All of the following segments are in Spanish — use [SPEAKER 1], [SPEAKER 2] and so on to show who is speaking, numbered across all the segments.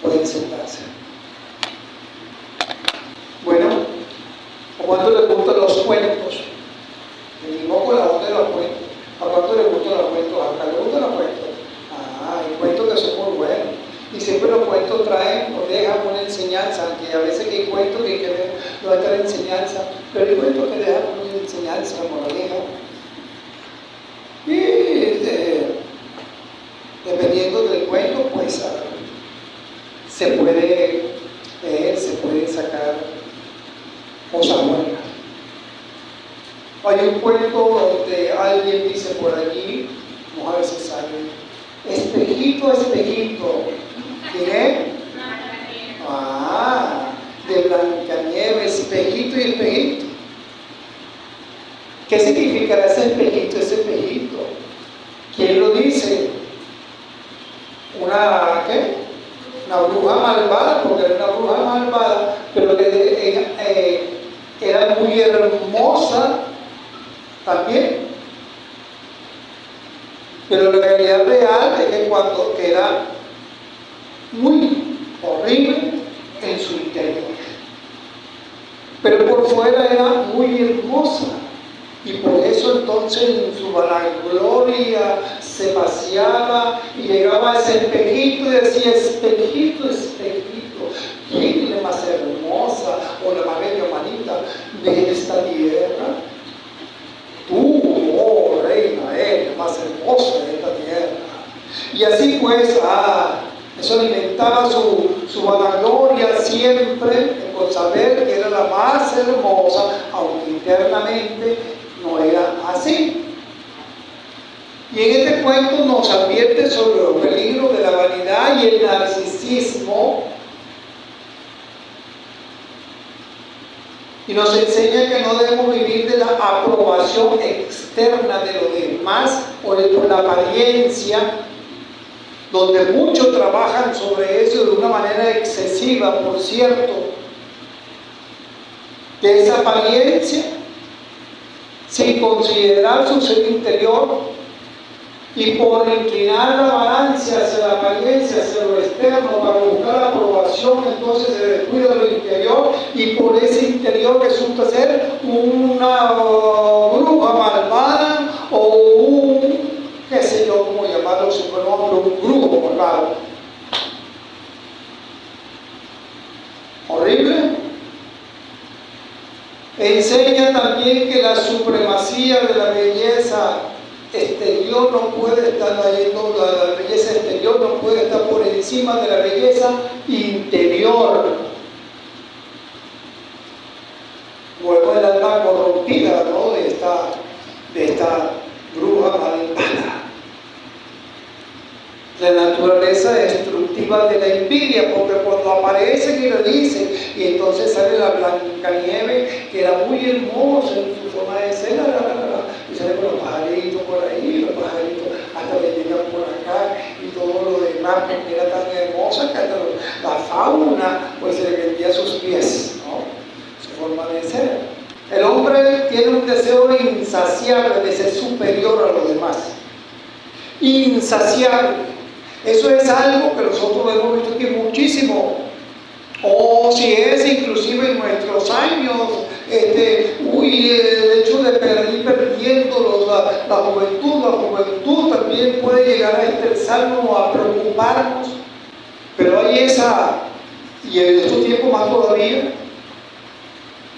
[SPEAKER 1] pueden sentarse. Bueno, ¿a cuánto les gustan los cuentos? Venimos con la onda de los cuentos. ¿A cuánto les gustan los cuentos? ¿A acá les gustan los cuentos? Ah, hay cuentos que son muy buenos. Y siempre los cuentos traen o dejan una enseñanza, que a veces hay cuentos que no hay traer enseñanza, pero hay cuentos que dejan una enseñanza, moraleja. Y dependiendo del cuento, pues se puede leer, se puede sacar cosas buenas. Hay un cuento donde alguien dice por allí, vamos a ver si sale, espejito, espejito, ¿quién es? Ah, de Blancanieves, espejito y espejito. ¿Qué significará ese espejito, ese espejito? ¿Quién lo dice? ¿Qué? Una bruja malvada, porque era una bruja malvada, pero que era muy hermosa también. Pero la realidad real es que era muy horrible en su interior. Pero por fuera era muy hermosa. Y por eso entonces en su vanagloria se paseaba y llegaba a ese espejito y decía, espejito, espejito, ¿quién es más hermosa o la más bella manita de esta tierra? Tú, oh reina, eres más hermosa de esta tierra. Y así pues, eso alimentaba su vanagloria siempre por saber que era la más hermosa, aunque internamente no era así. Y en este cuento nos advierte sobre los peligros de la vanidad y el narcisismo, y nos enseña que no debemos vivir de la aprobación externa de los demás o por la apariencia, donde muchos trabajan sobre eso de una manera excesiva, por cierto, de esa apariencia, sin considerar su ser interior, y por inclinar la balanza hacia la apariencia, hacia lo externo, para buscar aprobación, entonces se descuida lo interior, y por ese interior resulta ser una bruja malvada o qué sé yo cómo llamarlo, si fue un brujo malvado. Horrible. Enseña también que la supremacía de la belleza exterior no puede estar la belleza exterior no puede estar por encima de la belleza interior. Luego el alma corrompida, ¿no? de esta bruja malvada. La naturaleza destructiva de la envidia, porque cuando aparecen y lo dicen, y entonces sale la Blancanieves, que era muy hermosa en su forma de ser, y sale con los pajaritos por ahí, los pajaritos hasta que llegan por acá, y todo lo demás, porque era tan hermosa que hasta la fauna pues se le vendía a sus pies, ¿no? Su forma de ser. El hombre tiene un deseo insaciable de ser superior a los demás. Insaciable. Eso es algo que nosotros hemos visto aquí muchísimo. O si es inclusive en nuestros años, el hecho de ir perdiendo la juventud también puede llegar a estresarnos o a preocuparnos. Pero hay y en estos tiempos más todavía,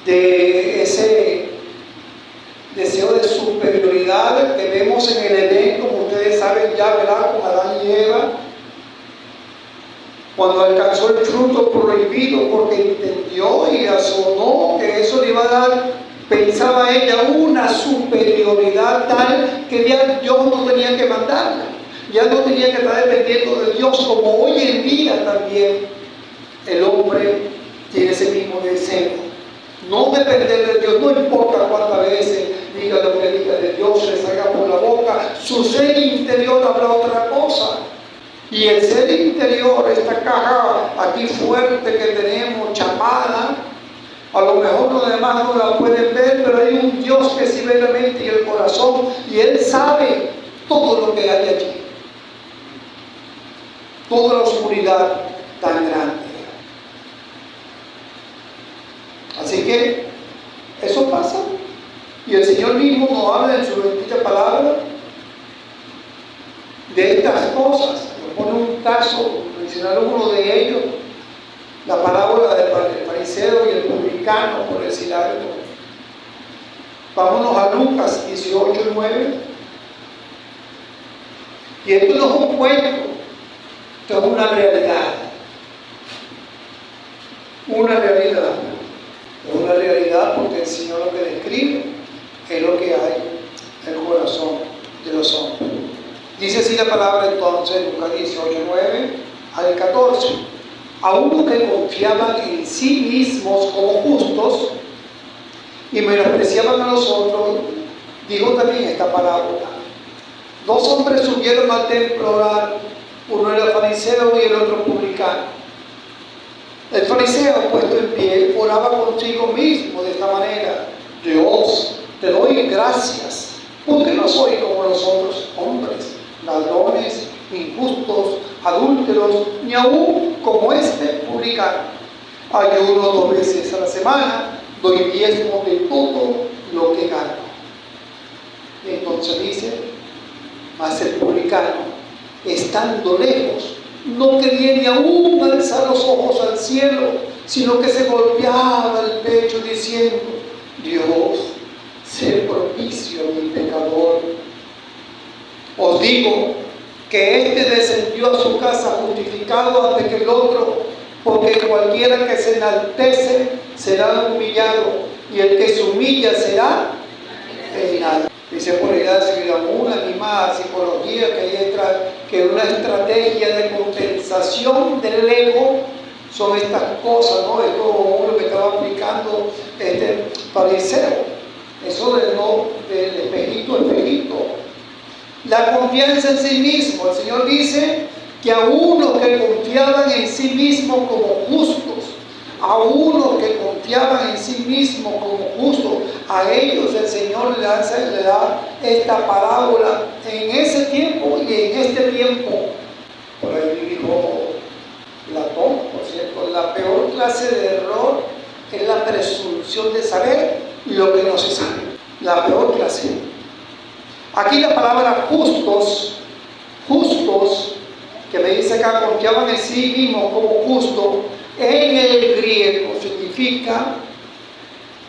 [SPEAKER 1] de ese deseo de superioridad que vemos en el Edén, como ustedes saben ya, ¿verdad? Con Adán y Eva, cuando alcanzó el fruto prohibido porque entendió y razonó que eso le iba a dar, pensaba ella, una superioridad tal que ya Dios no tenía que mandarla, ya no tenía que estar dependiendo de Dios, como hoy en día también el hombre tiene ese mismo deseo. No depender de Dios, no importa cuántas veces diga lo que diga de Dios, le salga por la boca, su ser interior habla otra cosa. Y el ser interior, esta caja aquí fuerte que tenemos, chamada, a lo mejor los demás no la pueden ver, pero hay un Dios que sí ve la mente y el corazón, y Él sabe todo lo que hay allí. Toda la oscuridad tan grande. Así que eso pasa. Y el Señor mismo nos habla en su bendita palabra de estas cosas. Nos pone un caso, mencionar uno de ellos, la parábola del fariseo y el publicano, por decir algo. Vámonos a Lucas 18:9. Y esto no es un cuento, esto es una realidad. Una realidad. Es una realidad porque el Señor lo que describe es lo que hay en el corazón de los hombres. Dice así la palabra entonces, Lucas 18:9 al 14. A unos que confiaban en sí mismos como justos y menospreciaban a los otros, dijo también esta parábola. Dos hombres subieron al templo a orar, uno era fariseo y el otro publicano. El fariseo, puesto en pie, oraba consigo mismo de esta manera: Dios, te doy gracias, porque no soy como los otros hombres, ladrones, injustos, adúlteros, ni aún como este publicano. Ayuno 2 veces a la semana, doy diezmo de todo lo que gano. Y entonces dice: mas el publicano, estando lejos, no quería ni aún alzar los ojos al cielo, sino que se golpeaba el pecho diciendo: Dios, sé propicio a mi pecador. Os digo que éste descendió a su casa justificado antes que el otro, porque cualquiera que se enaltece será humillado, y el que se humilla será elevado. Dice por allá una animada psicología que hay detrás, que una estrategia de compensación del ego son estas cosas, ¿no? Es como lo que estaba aplicando este fariseo, eso del espejito. La confianza en sí mismo. El Señor dice que a unos que confiaban en sí mismos como justos, a unos que confiaban en sí mismos como justos, a ellos el Señor le da esta parábola en ese tiempo y en este tiempo. Por ahí dijo Platón, por cierto, la peor clase de error es la presunción de saber lo que no se sabe. La peor clase. Aquí la palabra justos, que me dice acá, confiaban en sí mismos como justo, en el griego significa,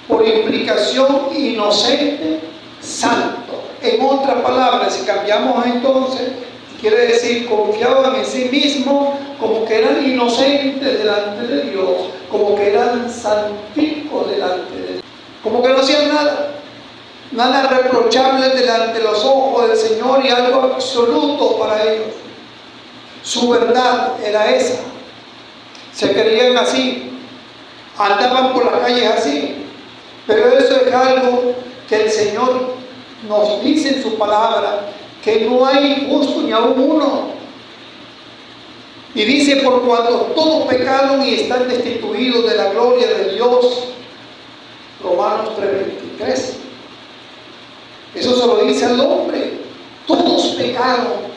[SPEAKER 1] por implicación, inocente, santo. En otras palabras, si cambiamos entonces, quiere decir, confiaban en sí mismos como que eran inocentes delante de Dios, como que eran santicos delante de Dios, como que no hacían nada reprochable delante de los ojos del Señor, y algo absoluto para ellos. Su verdad era esa. Se creían así, andaban por las calles así, pero eso es algo que el Señor nos dice en su palabra, que no hay justo ni aún uno. Y dice: por cuanto todos pecaron y están destituidos de la gloria de Dios. Romanos 3:23. Eso se lo dice al hombre. Todos pecaron.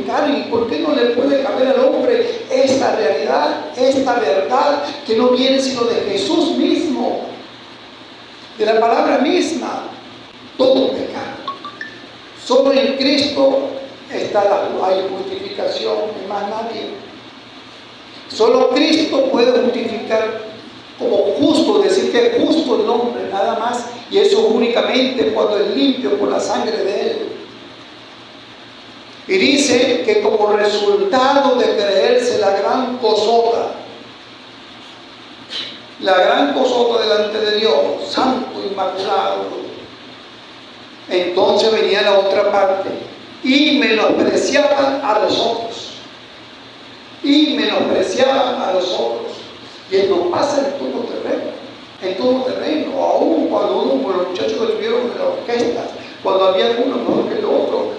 [SPEAKER 1] ¿Y por qué no le puede caber al hombre esta realidad, esta verdad que no viene sino de Jesús mismo, de la palabra misma? Todos pecaron. Solo en Cristo hay justificación, y más nadie. Solo Cristo puede justificar como justo, decir que es justo el hombre, nada más, y eso únicamente cuando es limpio por la sangre de Él. Y dice que como resultado de creerse la gran cosota delante de Dios, santo, inmaculado, entonces venía la otra parte, y menospreciaban a los otros. Y esto pasa en todo terreno, aún cuando los muchachos que estuvieron en las orquestas, cuando había uno mejor que el otro,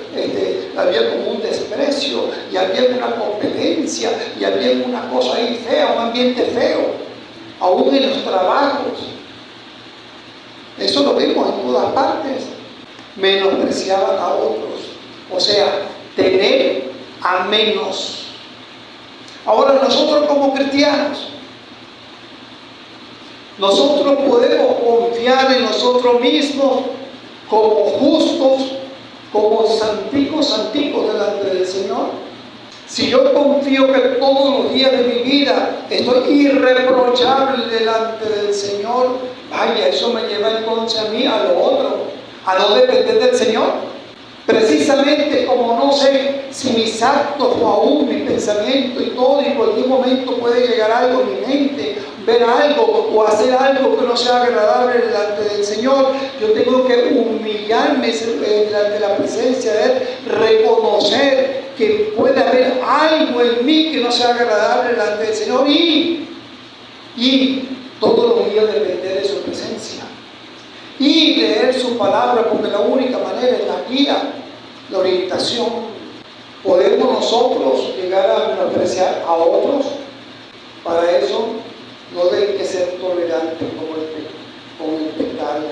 [SPEAKER 1] había como un desprecio, y había una competencia, y había una cosa ahí fea, un ambiente feo, aún en los trabajos. Eso lo vemos en todas partes. Menospreciaban a otros, o sea, tener a menos. Ahora nosotros como cristianos Nosotros podemos confiar en nosotros mismos como justos, como santicos delante del Señor. Si yo confío que todos los días de mi vida estoy irreprochable delante del Señor, vaya, eso me lleva entonces a mí a lo otro, a no depender del Señor. Precisamente como no sé si mis actos o aún mi pensamiento y todo, en cualquier momento puede llegar algo en mi mente, ver algo o hacer algo que no sea agradable delante del Señor, yo tengo que humillarme delante la presencia de Él, reconocer que puede haber algo en mí que no sea agradable delante del Señor y todos los días depender de su presencia y leer su palabra, porque la única manera es la guía, la orientación. ¿Podemos nosotros llegar a menospreciar a otros? Para eso no hay que ser tolerantes con el pecado.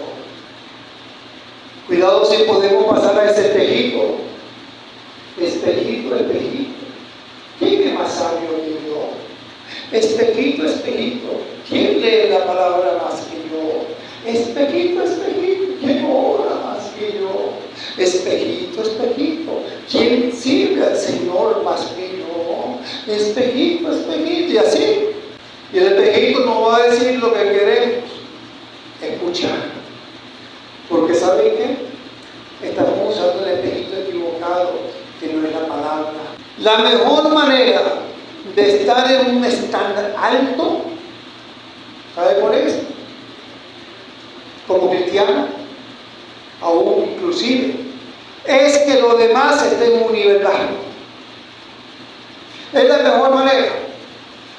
[SPEAKER 1] Cuidado si podemos pasar a ese espejito. Espejito, espejito, ¿quién es más sabio que yo? Espejito, espejito, ¿quién lee la palabra más que yo? Espejito, espejito, ¿quién ora más que yo? Espejito, espejito, ¿quién sirve al Señor más que yo? Espejito, espejito, y así. Y el espejito nos va a decir lo que queremos escuchar. Porque ¿saben qué? Estamos usando el espejito equivocado, que no es la palabra. La mejor manera de estar en un estándar alto, ¿sabe cuál es? Como cristiano, aún inclusive, es que los demás estén en un nivel bajo. Es la mejor manera.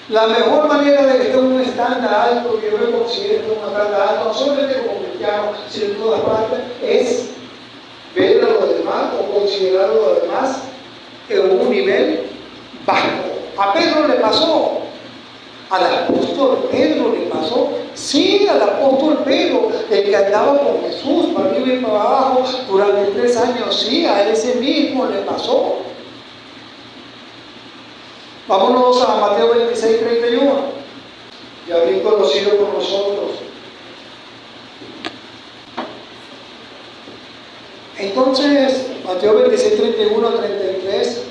[SPEAKER 1] La mejor manera de que esté en un estándar alto, que yo me considero un estándar alto, no solamente como cristiano, sino en todas partes, es ver a los demás o considerar a los demás en un nivel bajo. A Pedro le pasó, al apóstol Pedro le pasó, sí, al apóstol Pedro, el que andaba con Jesús para arriba y para abajo durante 3 años, sí, a ese mismo le pasó. Vámonos a Mateo 26, 31, ya bien conocido por nosotros. Entonces, Mateo 26, 31 al 33,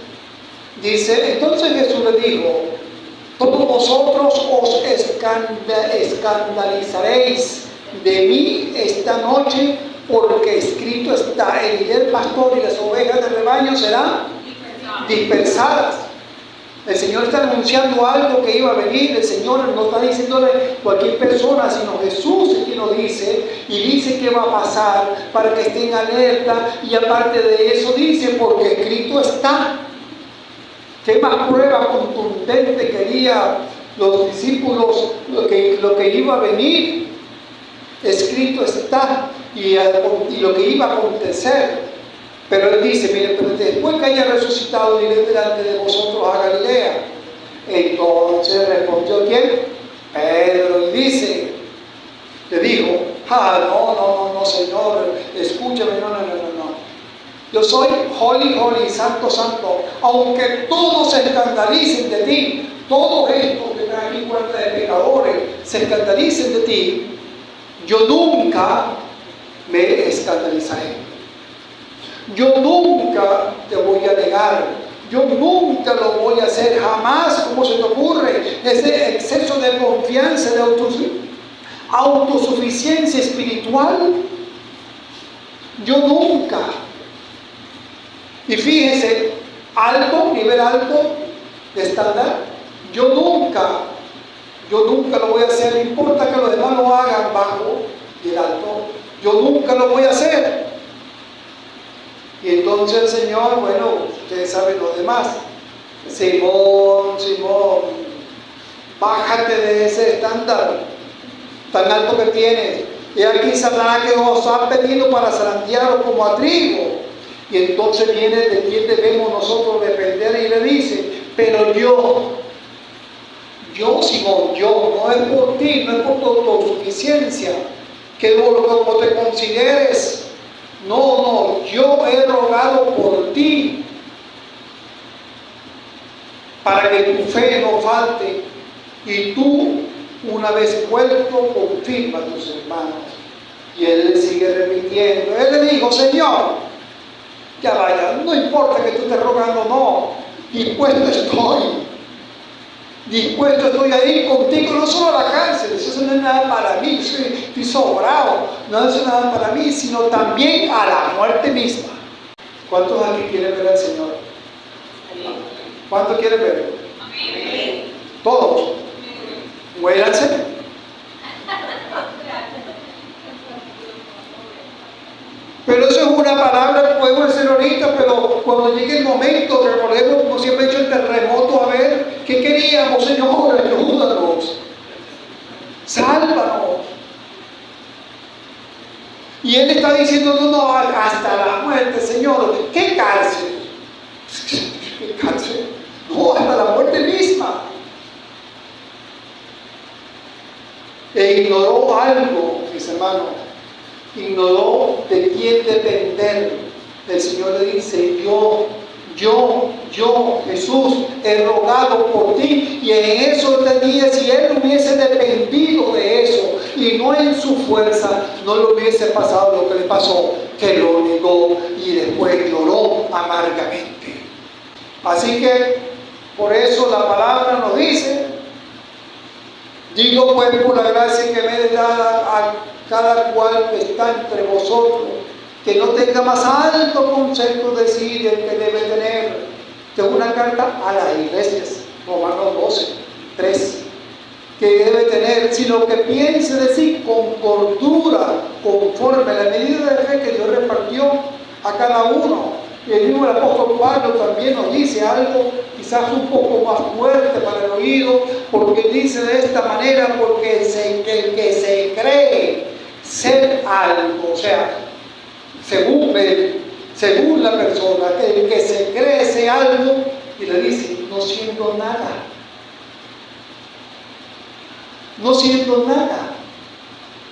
[SPEAKER 1] dice, entonces Jesús le dijo, todos vosotros os escandalizaréis de mí esta noche, porque escrito está, el líder pastor y las ovejas del rebaño serán dispersadas. El Señor está anunciando algo que iba a venir. El Señor no está diciéndole cualquier persona, sino Jesús es quien lo dice, y dice que va a pasar para que estén alerta, y aparte de eso dice, porque escrito está. ¿Qué más prueba contundente quería los discípulos lo que iba a venir? Escrito está, y lo que iba a acontecer. Pero él dice, mire, pero después que haya resucitado, iré delante de vosotros a Galilea. Entonces respondió ¿quién? Pedro, y dice, le dijo, no, Señor, escúchame, no. Yo soy holy, santo, aunque todos se escandalicen de ti, todos estos que están aquí en cuenta de pecadores se escandalicen de ti, yo nunca me escandalizaré. Yo nunca te voy a negar, yo nunca lo voy a hacer, jamás, como se te ocurre, ese exceso de confianza, de autosuficiencia espiritual, yo nunca. Y fíjese, nivel alto de estándar, yo nunca lo voy a hacer, no importa que los demás lo hagan bajo y el alto, yo nunca lo voy a hacer. Y entonces el Señor, bueno, ustedes saben los demás, Simón, bájate de ese estándar tan alto que tienes. Y aquí Satanás que os ha pedido para zarandearos como a trigo. Y entonces viene de quién debemos nosotros depender y le dice, pero yo, Simón, no es por ti, no es por tu autosuficiencia, que como te consideres. No, yo he rogado por ti para que tu fe no falte y tú una vez vuelto, confirma a tus hermanos. Y él le sigue repitiendo. Él le dijo, Señor, ya vaya, no importa que tú estés rogando, no, dispuesto estoy a ir contigo, no solo a la cárcel, eso no es nada para mí, estoy sobrado, no es nada para mí, sino también a la muerte misma. ¿Cuántos aquí quieren ver al Señor? ¿Cuántos quieren ver? Todos. Muéranse. Pero eso es una palabra que podemos decir ahorita, pero cuando llegue el momento, recordemos, como siempre he dicho, el terremoto, a ver, ¿qué queríamos, Señor? Ayúdanos, sálvanos. Y Él está diciendo, no, hasta la muerte, Señor. ¿Qué cárcel? ¿Qué cárcel? No, hasta la muerte misma. E ignoró algo, mis hermanos. Ignoró de quién depender. El Señor le dice, yo, Jesús, he rogado por ti. Y en eso tenía, si Él hubiese dependido de eso y no en su fuerza, no le hubiese pasado lo que le pasó, que lo negó y después lloró amargamente. Así que, por eso la palabra nos dice, digo pues por la gracia que me es dada a cada cual que está entre vosotros, que no tenga más alto concepto de sí del que debe tener. Tengo una carta a las iglesias, Romanos 12, 3, que debe tener, sino que piense de sí con cordura, conforme a la medida de fe que Dios repartió a cada uno. Y el mismo apóstol Pablo también nos dice algo quizás un poco más fuerte para el oído, porque dice de esta manera, porque el que se cree ser algo, o sea, según la persona, el que se cree ser algo, y le dice, no siendo nada. No siendo nada.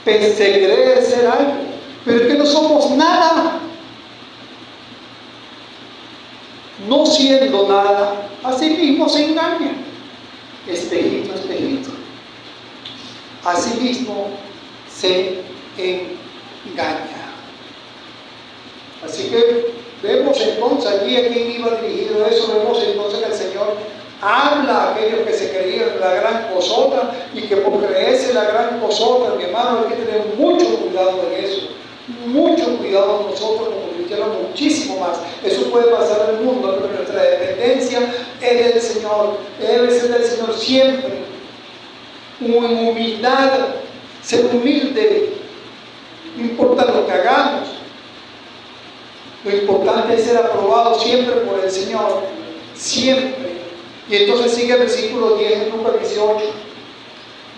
[SPEAKER 1] Pero se cree ser algo, pero es que no somos nada. No siendo nada, así mismo se engaña. Espejito, espejito. Así mismo se engaña. Así que vemos entonces allí a quién iba dirigido eso. Vemos entonces que el Señor habla a aquellos que se creían la gran cosota y que por creerse la gran cosota, mi hermano, hay que tener mucho cuidado en eso. Mucho cuidado nosotros como cristianos, muchísimo más. Eso puede pasar en el mundo, pero nuestra dependencia es del Señor, debe ser del Señor siempre. Con humildad, ser humilde, no importa lo que hagamos, lo importante es ser aprobado siempre por el Señor, siempre. Y entonces sigue el versículo 10 en Lucas 18.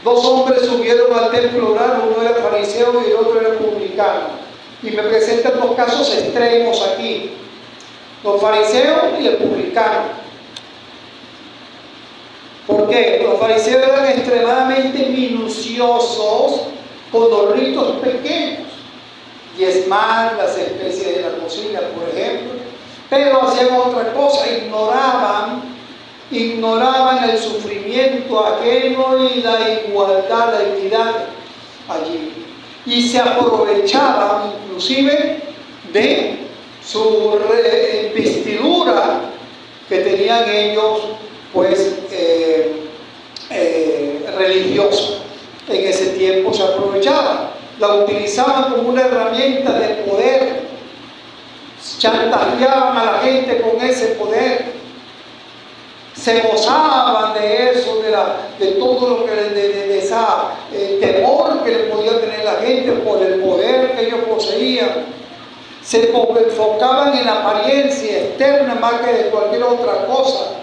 [SPEAKER 1] Dos hombres subieron al templo a orar, uno era fariseo y el otro era publicano. Y me presentan dos casos extremos aquí, los fariseos y el publicano. ¿Por qué? Los fariseos eran extremadamente minuciosos con los ritos pequeños, diezmar las especies de la cocina, por ejemplo, pero hacían otra cosa, ignoraban el sufrimiento ajeno y la igualdad, la equidad allí. Y se aprovechaban inclusive de su vestidura que tenían ellos, pues, religiosa. En ese tiempo se aprovechaban, la utilizaban como una herramienta de poder, chantajeaban a la gente con ese poder. Se gozaban de eso, de todo lo que de esa temor que le podía tener la gente por el poder que ellos poseían. Se enfocaban en la apariencia externa más que de cualquier otra cosa.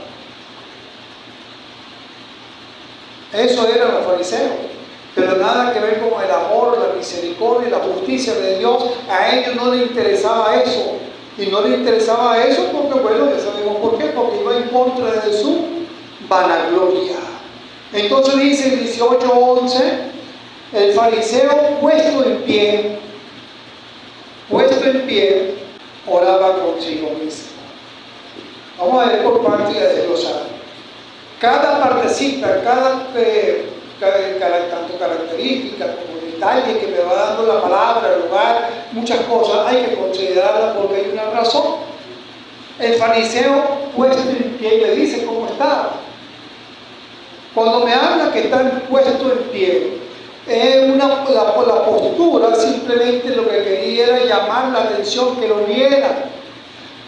[SPEAKER 1] Eso eran los fariseos, pero nada que ver con el amor, la misericordia y la justicia de Dios. A ellos no les interesaba eso. Y no le interesaba eso porque, bueno, ya sabemos por qué, porque iba en contra de su vanagloria. Entonces dice en 18:11, el fariseo puesto en pie, oraba consigo mismo. Vamos a ver por parte y a desglosar. Cada partecita, cada tanto características como detalles que me va dando la palabra, el lugar, muchas cosas hay que considerarlas porque hay una razón. El fariseo puesto en pie le dice cómo está. Cuando me habla que está puesto en pie, la postura simplemente lo que quería era llamar la atención, que lo viera.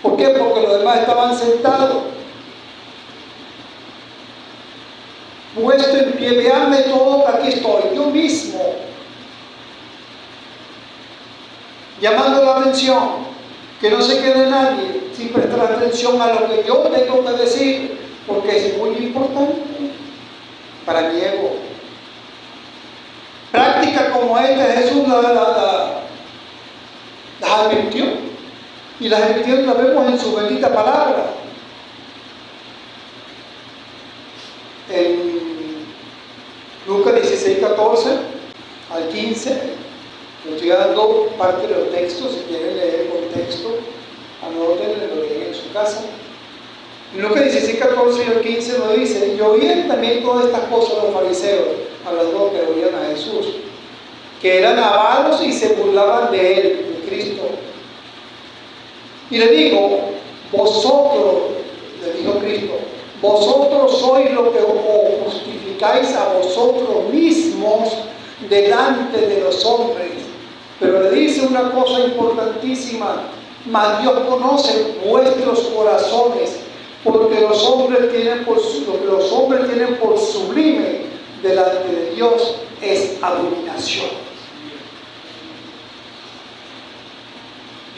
[SPEAKER 1] ¿Por qué? Porque los demás estaban sentados. Puesto en pie, veanme todo, que aquí estoy, yo mismo. Llamando la atención, que no se quede nadie sin prestar atención a lo que yo tengo que decir, porque es muy importante para mi ego. Prácticas como esta Jesús las advirtió, y las advirtió las vemos en su bendita palabra. En Lucas 16, 14 al 15, estoy dando parte de los textos, si quieren leer el contexto, anótenlo, lo leen en su casa. En Lucas 16, 14 y al 15 nos dice: y oían también todas estas cosas los fariseos, hablando que oían a Jesús, que eran avaros y se burlaban de él, de Cristo. Y le digo, vosotros, le dijo Cristo, vosotros sois lo que os justificáis a vosotros mismos delante de los hombres. Pero le dice una cosa importantísima: mas Dios conoce vuestros corazones, porque los hombres tienen lo que los hombres tienen por sublime delante de Dios es abominación.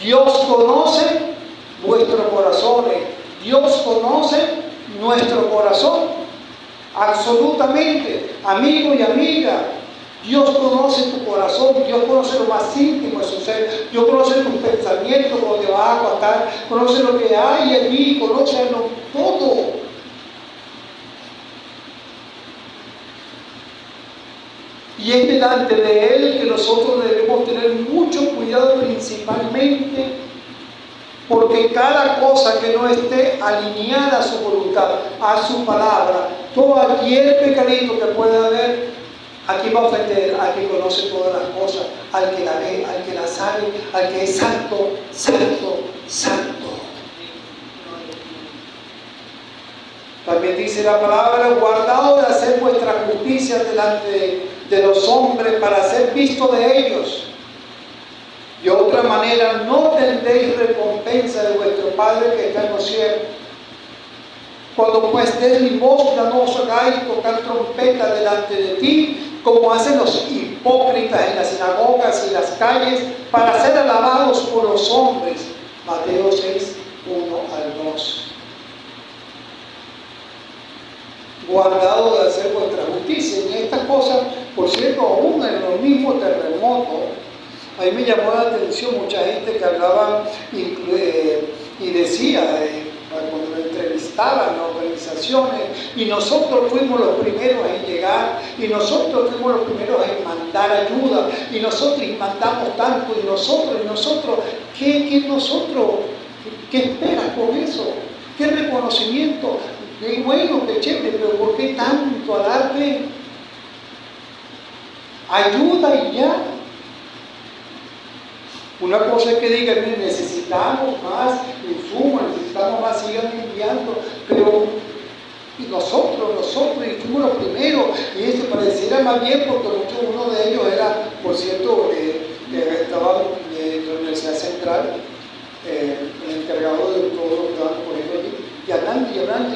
[SPEAKER 1] Dios conoce vuestros corazones. Dios conoce nuestro corazón. Absolutamente, amigo y amiga. Dios conoce tu corazón. Dios conoce lo más íntimo de su ser. Dios conoce tus pensamientos cuando te vas a acostar. Conoce lo que hay allí. Conoce todo. Y es delante de Él que nosotros debemos tener mucho cuidado, principalmente porque cada cosa que no esté alineada a su voluntad, a su palabra, cualquier pecadito que pueda haber, aquí va a ofender al que conoce todas las cosas, al que la ve, al que la sabe, al que es santo, santo, santo. También dice la palabra: guardaos de hacer vuestra justicia delante de los hombres para ser visto de ellos. De otra manera no tendréis recompensa de vuestro Padre que está en los cielos. Cuando pues des limosna, no os hagáis tocar trompeta delante de ti, como hacen los hipócritas en las sinagogas y las calles, para ser alabados por los hombres. Mateo 6, 1 al 2. Guardado de hacer vuestra justicia. Y estas cosas, por cierto, aún en los mismos terremotos, a mí me llamó la atención mucha gente que hablaba y decía, cuando me entrevistaban en organizaciones, y nosotros fuimos los primeros en llegar, y nosotros fuimos los primeros en mandar ayuda, y nosotros mandamos tanto, y nosotros, ¿qué esperas con eso? ¿Qué reconocimiento? Qué bueno, qué chévere, pero ¿por qué tanto alarde? Ayuda y ya. Una cosa es que digan, necesitamos más insumos, necesitamos más, sigan enviando, pero nosotros, y fuimos los primeros, y esto pareciera más bien porque uno de ellos era, por cierto, estaba de la Universidad Central, el encargado de todo lo que estaban poniendo allí, y hablando.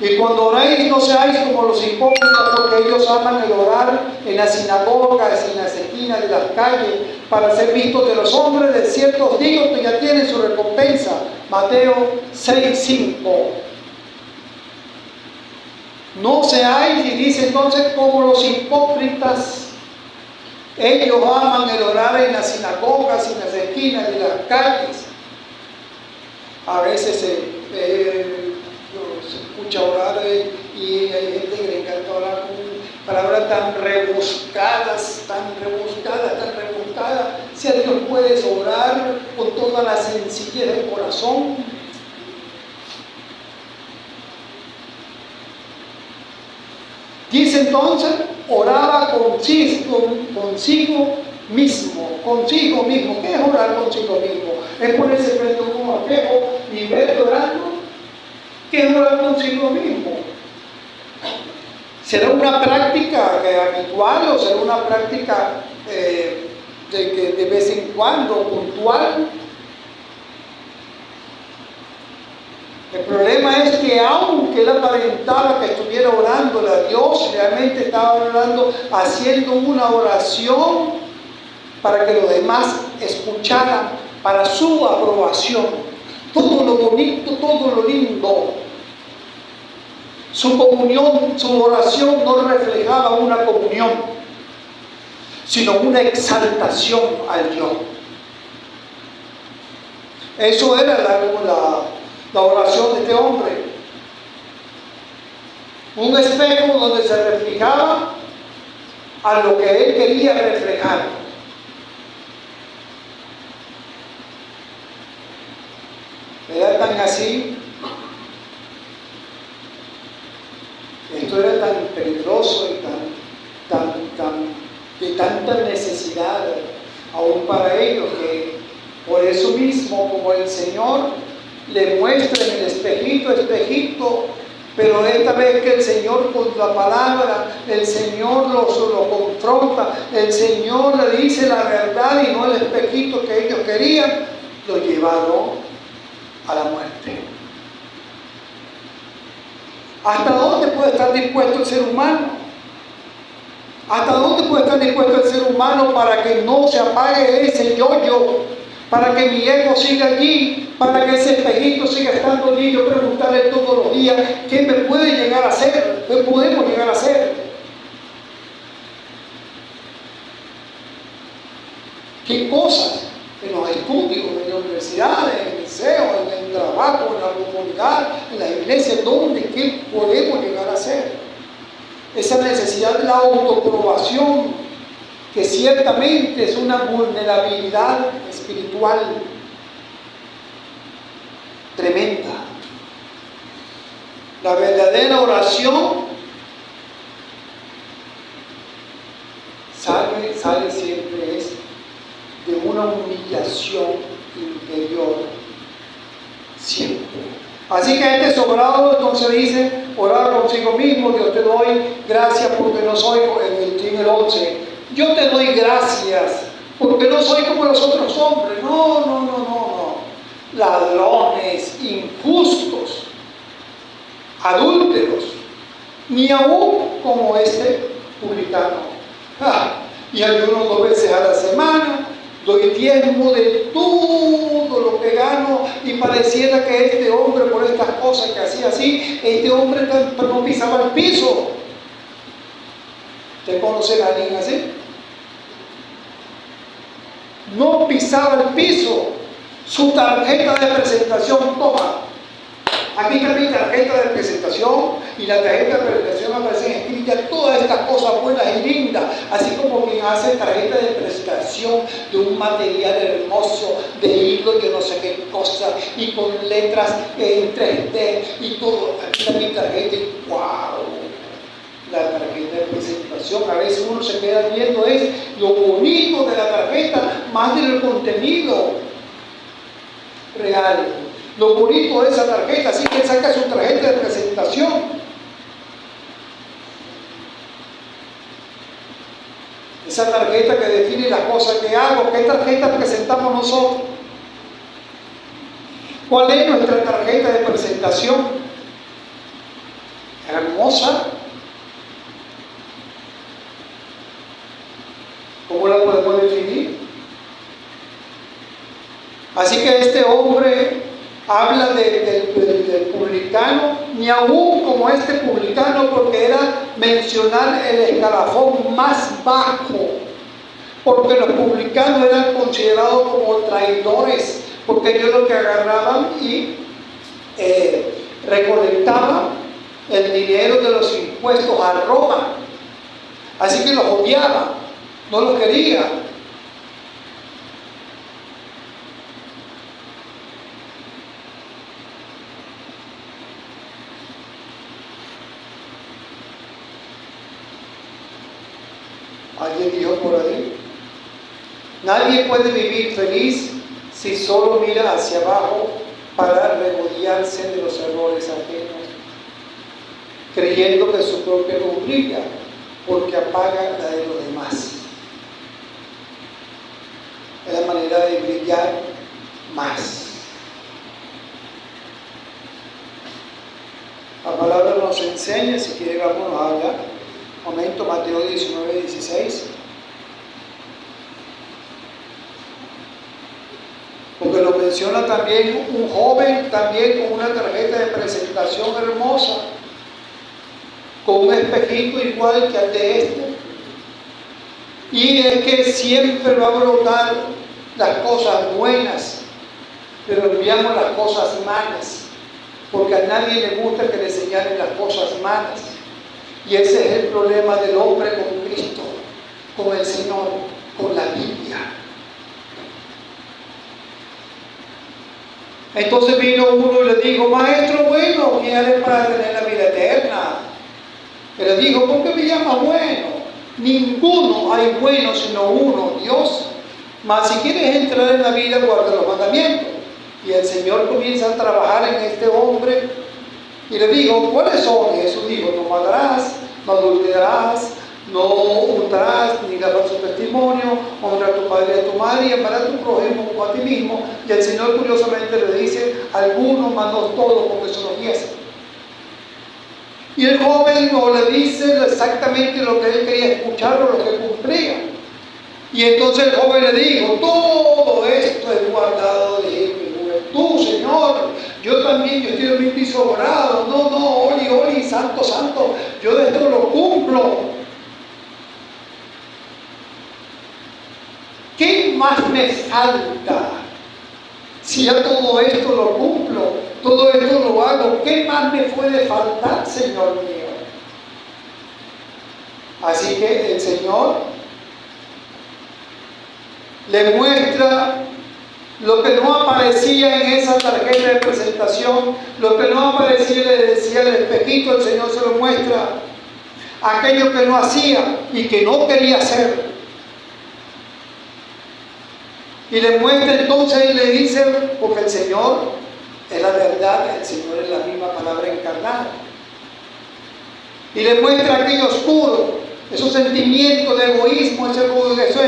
[SPEAKER 1] Y cuando oréis, no seáis como los hipócritas, porque ellos aman el orar en las sinagogas y en las esquinas de las calles para ser vistos de los hombres. De cierto os digo que ya tienen su recompensa. Mateo 6, 5. No seáis, y dice entonces, como los hipócritas. Ellos aman el orar en las sinagogas y en las esquinas de las calles. A veces se escucha orar y hay gente que le encanta orar con palabras tan rebuscadas. Si a Dios puedes orar con toda la sencillez del corazón. Dice entonces, oraba consigo mismo. ¿Qué es orar consigo mismo? Es ponerse frente a un espejo y ver orando. ¿Qué es orar consigo mismo? ¿Será una práctica habitual o será una práctica de vez en cuando, puntual? El problema es que aunque él aparentaba que estuviera orando a Dios, realmente estaba orando, haciendo una oración para que los demás escucharan, para su aprobación. Todo lo bonito, todo lo lindo. Su comunión, su oración no reflejaba una comunión, sino una exaltación al Dios. Eso era la oración de este hombre. Un espejo donde se reflejaba a lo que él quería reflejar. Era tan así, esto era tan peligroso y de tanta necesidad aún para ellos, que por eso mismo, como el Señor le muestra en el espejito, pero esta vez que el Señor con la palabra, el Señor lo confronta, el Señor le dice la verdad y no el espejito que ellos querían, lo llevaron a la muerte. ¿Hasta dónde puede estar dispuesto el ser humano? ¿Hasta dónde puede estar dispuesto el ser humano para que no se apague ese yo-yo? Para que mi ego siga allí, para que ese espejito siga estando allí, yo preguntarle todos los días, ¿qué me puede llegar a hacer? ¿Qué podemos llegar a hacer? ¿Qué cosas en los estudios, en las universidades, en el liceo, en el trabajo, en la comunidad, en la iglesia, qué podemos llegar a hacer? Esa necesidad de la autoaprobación, que ciertamente es una vulnerabilidad espiritual tremenda. La verdadera oración sale siempre es de una humillación interior, siempre. Así que este sobrado entonces dice, orar consigo mismo, Dios te doy gracias porque no soy, en el 11, yo te doy gracias porque no soy como los otros hombres, no, ladrones, injustos, adúlteros, ni aún como este publicano. Y ayuno 2 veces a la semana, doy diezmo de todo lo que gano, y pareciera que este hombre, por estas cosas que hacía así, este hombre no pisaba el piso. ¿Usted conoce a alguien así? No pisaba el piso. Su tarjeta de presentación, toma. Aquí está mi tarjeta de presentación, y la tarjeta de presentación aparecen escritas todas estas cosas buenas y lindas, así como quien hace tarjeta de presentación de un material hermoso, de hilo, yo no sé qué cosa, y con letras en 3D y todo. Aquí está mi tarjeta y ¡wow! La tarjeta de presentación, a veces uno se queda viendo es lo bonito de la tarjeta más del contenido real, lo bonito de esa tarjeta. Así que saca su tarjeta de presentación. Esa tarjeta que define las cosas que hago. ¿Qué tarjeta presentamos nosotros? ¿Cuál es nuestra tarjeta de presentación? ¿Hermosa? ¿Cómo la podemos definir? Así que este hombre habla del publicano, ni aún como este publicano, porque era mencionar el escalafón más bajo, porque los publicanos eran considerados como traidores, porque ellos lo que agarraban y recolectaban el dinero de los impuestos a Roma. Así que los odiaba, no los quería. Alguien dijo por ahí, nadie puede vivir feliz si solo mira hacia abajo para regodearse de los errores ajenos, creyendo que su propia luz brilla porque apaga la de los demás. Es la manera de brillar más. La palabra nos enseña, si quiere vámonos allá, momento, Mateo 19, 16. Porque lo menciona también un joven, también con una tarjeta de presentación hermosa, con un espejito igual que al de este. Y es que siempre va a brotar las cosas buenas, pero olvidamos las cosas malas, porque a nadie le gusta que le señalen las cosas malas. Y ese es el problema del hombre con Cristo, con el Señor, con la Biblia. Entonces vino uno y le dijo, maestro bueno, ¿quién eres para tener la vida eterna? Pero dijo, ¿por qué me llamas bueno? Ninguno hay bueno sino uno, Dios. Mas si quieres entrar en la vida, guarda los mandamientos. Y el Señor comienza a trabajar en este hombre y le dijo, ¿cuáles son? Y Jesús dijo, no matarás, no adulterarás, no hurtarás, ni darás falso testimonio, honra a tu padre y a tu madre y amarás a tu prójimo como a ti mismo. Y el Señor curiosamente le dice, algunos, mas no todos, porque son los 10. Y el joven no le dice exactamente lo que él quería escuchar o lo que cumplía. Y entonces el joven le dijo, todo esto es guardado de mi juventud, Señor. Yo también, yo estoy muy sobrado. No, Oli, santo, yo de esto lo cumplo. ¿Qué más me falta? Si ya todo esto lo cumplo, todo esto lo hago, ¿qué más me puede faltar, Señor mío? Así que el Señor le muestra lo que no aparecía en esa tarjeta de presentación, lo que no aparecía, le decía el espejito, el Señor se lo muestra, aquello que no hacía y que no quería hacer. Y le muestra entonces y le dice, porque el Señor es la verdad, el Señor es la misma palabra encarnada. Y le muestra aquello oscuro, esos sentimientos de egoísmo, ese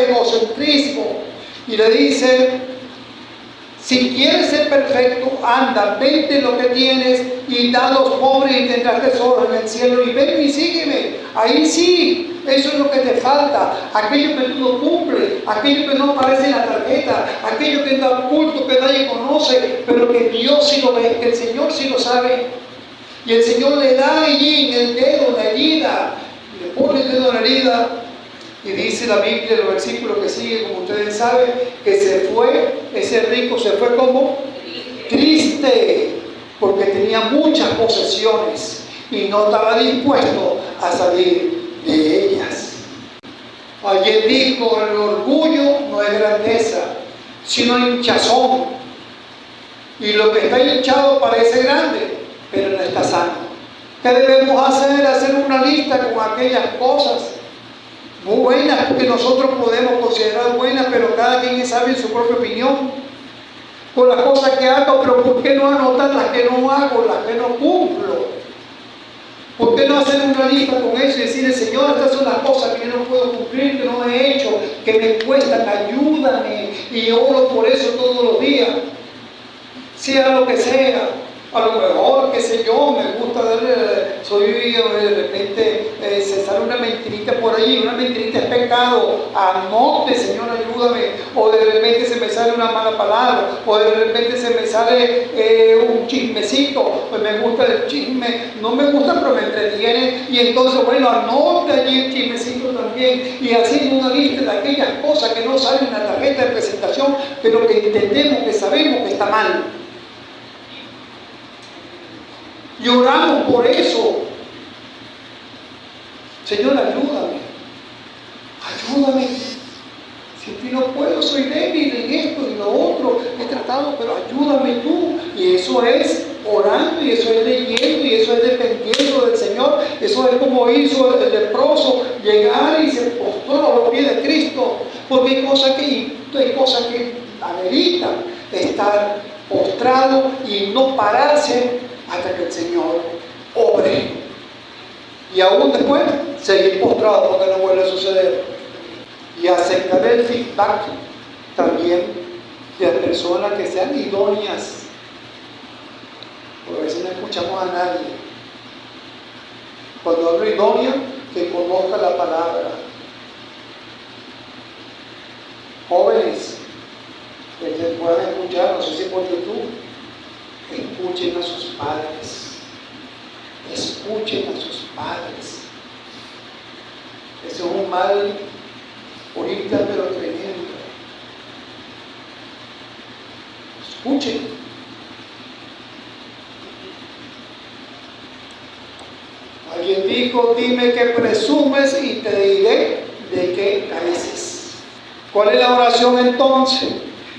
[SPEAKER 1] egocentrismo. Y le dice, si quieres ser perfecto, anda, vende lo que tienes y da a los pobres y tendrás tesoros en el cielo. Y ven y sígueme. Ahí sí, eso es lo que te falta. Aquello que tú no cumples, aquello que no aparece en la tarjeta, aquello que está oculto, que nadie conoce, pero que Dios sí lo ve, que el Señor sí lo sabe. Y el Señor le da allí en el dedo la herida, le pone el dedo en la herida. Y dice la Biblia, el versículo que sigue, como ustedes saben, que se fue, ese rico se fue como triste, porque tenía muchas posesiones y no estaba dispuesto a salir de ellas. Alguien dijo, el orgullo no es grandeza, sino hinchazón. Y lo que está hinchado parece grande, pero no está sano. ¿Qué debemos hacer? Hacer una lista con aquellas cosas muy buenas que nosotros podemos considerar buenas, pero cada quien sabe en su propia opinión, con las cosas que hago, pero ¿por qué no anotar las que no hago, las que no cumplo? ¿Por qué no hacer una lista con eso y decirle, Señor, estas son las cosas que yo no puedo cumplir, que no he hecho, que me cuestan, ayúdame, y oro por eso todos los días, sea lo que sea? A lo mejor, qué sé yo, me gusta darle, de repente se sale una mentirita por ahí, una mentirita es pecado, anote, Señor, ayúdame, o de repente se me sale una mala palabra, o de repente se me sale un chismecito, pues me gusta el chisme, no me gusta pero me entretiene, y entonces bueno, anote allí el chismecito también, y haciendo una lista de aquellas cosas que no salen en la tarjeta de presentación, pero que entendemos, que sabemos que está mal. Y oramos por eso. Señor, ayúdame. Ayúdame. Si ti no puedo, soy débil en esto y lo otro. He tratado, pero ayúdame tú. Y eso es orando, y eso es leyendo, y eso es dependiendo del Señor. Eso es como hizo el leproso, llegar y se postró a los pies de Cristo, porque hay cosas que ameritan estar postrado y no pararse hasta que el Señor obre. Y aún después, seguir postrado porque no vuelve a suceder. Y aceptar el feedback también de las personas que sean idóneas. Porque a veces no escuchamos a nadie. Cuando hablo idóneo, que conozca la palabra. Jóvenes, que puedan escuchar, no sé si por YouTube, escuchen a sus padres. Escuchen a sus padres. Eso es un mal ahorita, pero tremendo. Escuchen. Alguien dijo, dime que presumes y te diré de qué careces. ¿Cuál es la oración entonces?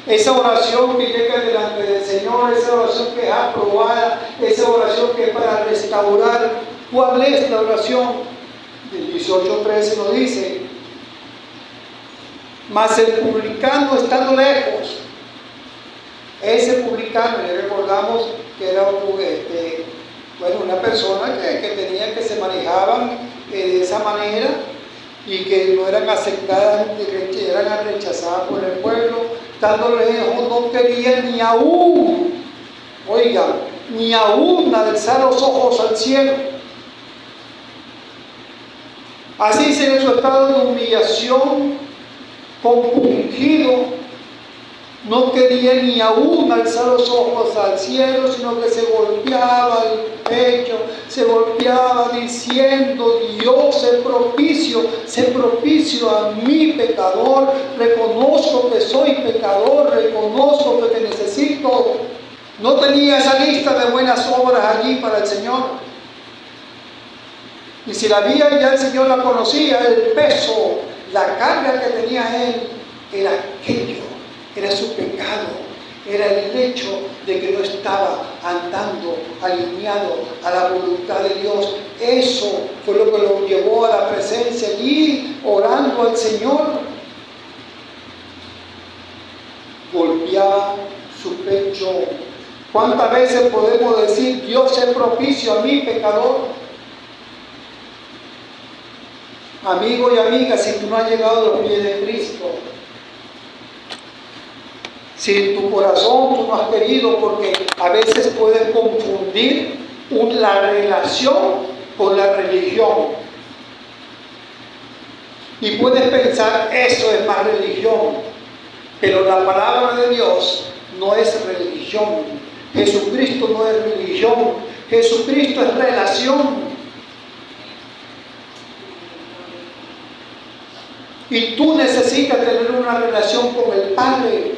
[SPEAKER 1] Esa oración que llega delante del Señor, esa oración que es aprobada, esa oración que es para restaurar. ¿Cuál es la oración? El 18:13 nos dice, mas el publicano estando lejos, ese publicano, le recordamos que era una persona que se manejaban de esa manera y que no eran aceptadas, eran rechazadas por el pueblo, estando lejos, no quería ni aún alzar los ojos al cielo. Así se en su estado de humillación, compungido, no quería ni aún alzar los ojos al cielo, sino que se golpeaba el pecho, se golpeaba diciendo, Dios, sé propicio a mi pecador, reconozco que soy pecador, reconozco que te necesito. No tenía esa lista de buenas obras allí para el Señor. Y si la había, ya el Señor la conocía, el peso, la carga que tenía él, era aquello. Era su pecado, era el hecho de que no estaba andando alineado a la voluntad de Dios. Eso fue lo que lo llevó a la presencia allí, orando al Señor. Golpeaba su pecho. ¿Cuántas veces podemos decir, Dios es propicio a mi pecador? Amigo y amiga, si tú no has llegado a los pies de Cristo, si en tu corazón tú no has querido, porque a veces puedes confundir la relación con la religión. Y puedes pensar, eso es más religión. Pero la palabra de Dios no es religión. Jesucristo no es religión. Jesucristo es relación. Y tú necesitas tener una relación con el Padre.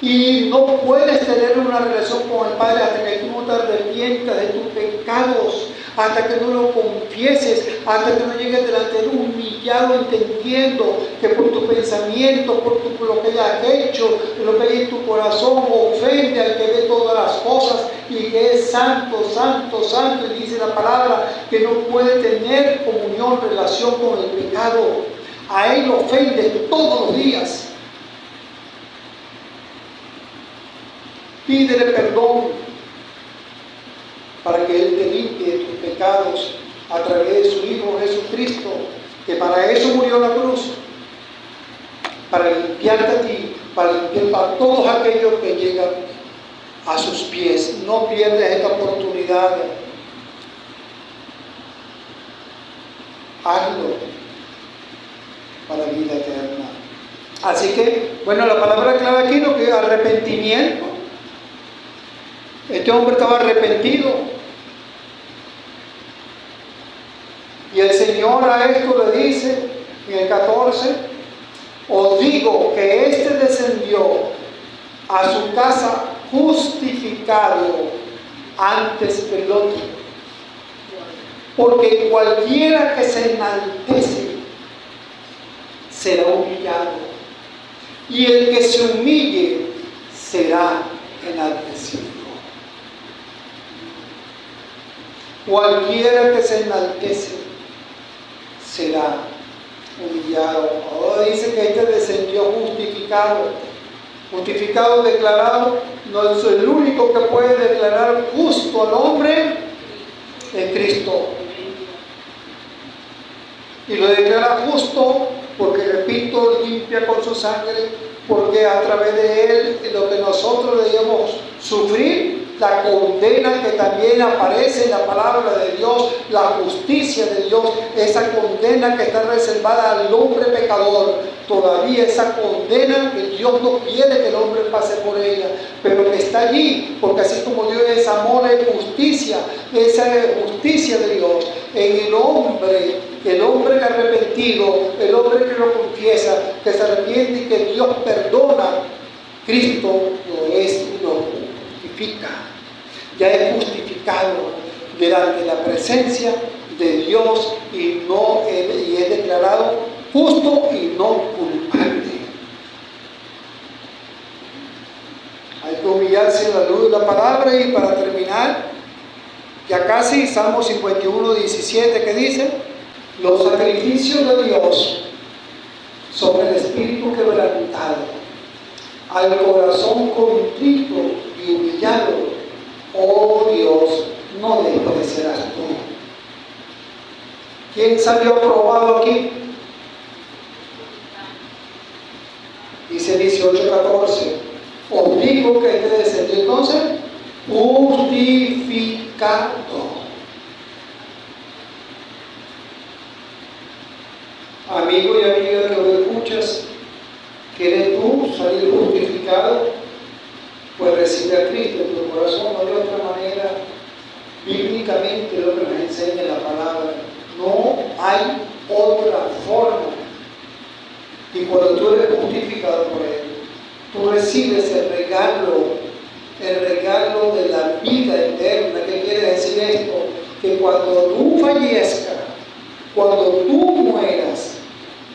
[SPEAKER 1] Y no puedes tener una relación con el Padre hasta que tú no te arrepientas de tus pecados, hasta que no lo confieses, hasta que no llegues delante de un humillado entendiendo que por tu pensamiento, por lo que hayas hecho, lo que hay en tu corazón, ofende al que ve todas las cosas y que es santo, santo, santo. Y dice la palabra que no puede tener comunión, relación con el pecado. A él lo ofende todos los días. Pídele perdón para que Él te limpie de tus pecados a través de su Hijo Jesucristo, que para eso murió en la cruz, para limpiarte a ti, para limpiar a todos aquellos que llegan a sus pies. No pierdas esta oportunidad. Hazlo para vida eterna. Así que, bueno, la palabra clave aquí lo que es arrepentimiento. Este hombre estaba arrepentido. Y el Señor a esto le dice en el 14, os digo que éste descendió a su casa justificado antes que el otro. Porque cualquiera que se enaltece será humillado, y el que se humille será enaltecido. Cualquiera que se enaltece será humillado. Ahora dice que este descendió justificado. Justificado, declarado, no es el único que puede declarar justo al hombre, es Cristo. Y lo declara justo porque, repito, limpia con su sangre, porque a través de él lo que nosotros debemos sufrir, la condena que también aparece en la palabra de Dios, la justicia de Dios, esa condena que está reservada al hombre pecador, todavía esa condena que Dios no quiere que el hombre pase por ella, pero que está allí, porque así como Dios es amor, es justicia, esa justicia de Dios en el hombre que arrepentido, el hombre que lo confiesa, que se arrepiente y que Dios perdona, Cristo lo justifica. Ya es justificado delante de la presencia de Dios y es declarado justo y no culpable. Hay que humillarse en la luz de la palabra. Y para terminar, ya casi, Salmo 51, 17, que dice: los sacrificios de Dios sobre el espíritu quebrantado, al corazón contrito y humillado, oh Dios, no despreciarás tú. ¿Quién salió aprobado aquí? Dice 18:14. Os digo que este descendió entonces justificado. Amigo y amiga que lo escuchas, ¿quieres tú salir justificado? Pues recibe a Cristo en tu corazón, no de otra manera. Bíblicamente lo que nos enseña la palabra, no hay otra forma. Y cuando tú eres justificado por Él, tú recibes el regalo de la vida eterna. ¿Qué quiere decir esto? Que cuando tú fallezcas, cuando tú mueras,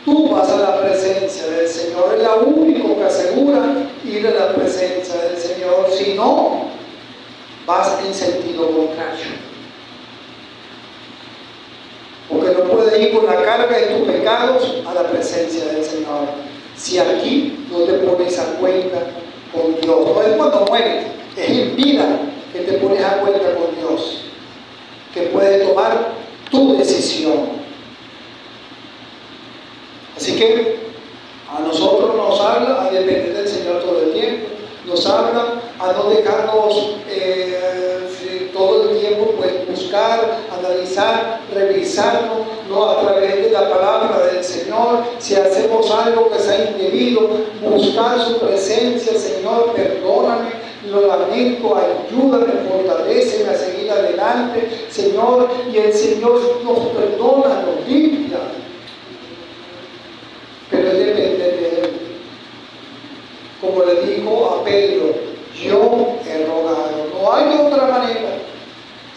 [SPEAKER 1] tú vas a la presencia del Señor. Es lo único que asegura ir a la presencia del Señor. Si no, vas en sentido contrario. Porque no puedes ir con la carga de tus pecados a la presencia del Señor si aquí no te pones a cuenta con Dios. No es cuando mueres, es en vida que te pones a cuenta con Dios, que puedes tomar tu decisión. Así que a nosotros nos habla a depender del Señor todo el tiempo, nos habla a no dejarnos todo el tiempo pues buscar, analizar, revisarnos, no a través de la palabra del Señor. Si hacemos algo que sea indebido, buscar su presencia. Señor, perdóname, lo lamento, ayúdame, fortaléceme a seguir adelante, Señor. Y el Señor nos perdona, nos limpia, pero depende de Él. Como le dijo a Pedro, yo he rogado. No hay otra manera.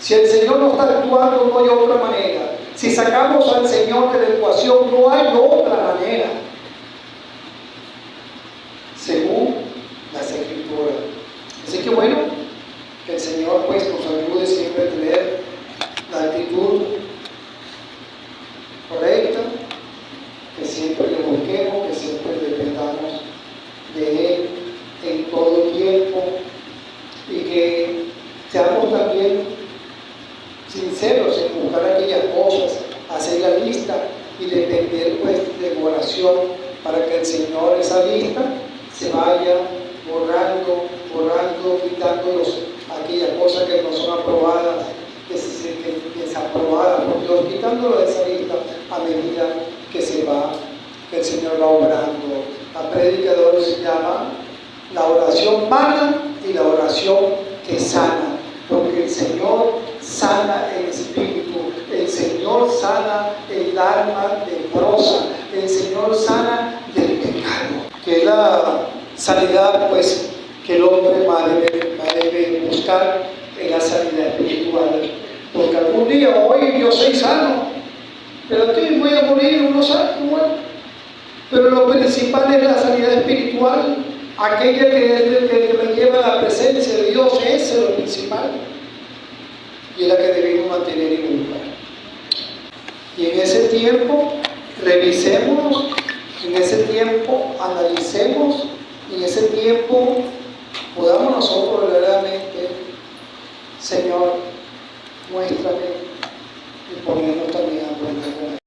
[SPEAKER 1] Si el Señor no está actuando, no hay otra manera. Si sacamos al Señor de la ecuación, no hay otra manera. Según las Escrituras. Así que bueno, que el Señor pues nos ayude siempre a tener la actitud correcta, que siempre le busquemos, que siempre dependamos de Él en todo tiempo, y que seamos también sinceros en buscar aquellas cosas, hacer la lista y depender pues de oración para que el Señor esa lista se vaya borrando, quitando aquellas cosas que no son aprobadas, que desaprobadas por Dios, quitándolo de esa lista a medida que el Señor va obrando. La prédica de hoy se llama la oración vana y la oración que sana, porque el Señor sana el espíritu, el Señor sana el alma leprosa, el Señor sana del pecado, que es la sanidad pues que el hombre más debe buscar, en la sanidad espiritual. Porque algún día, hoy yo soy sano, pero voy a morir, uno sabe, bueno. Pero lo principal es la sanidad espiritual, aquella que me lleva a la presencia de Dios. Esa es lo principal y es la que debemos mantener Y en ese tiempo revisemos, en ese tiempo analicemos, en ese tiempo podamos nosotros verdaderamente, Señor, muéstrame y poniendo también a cuenta con él.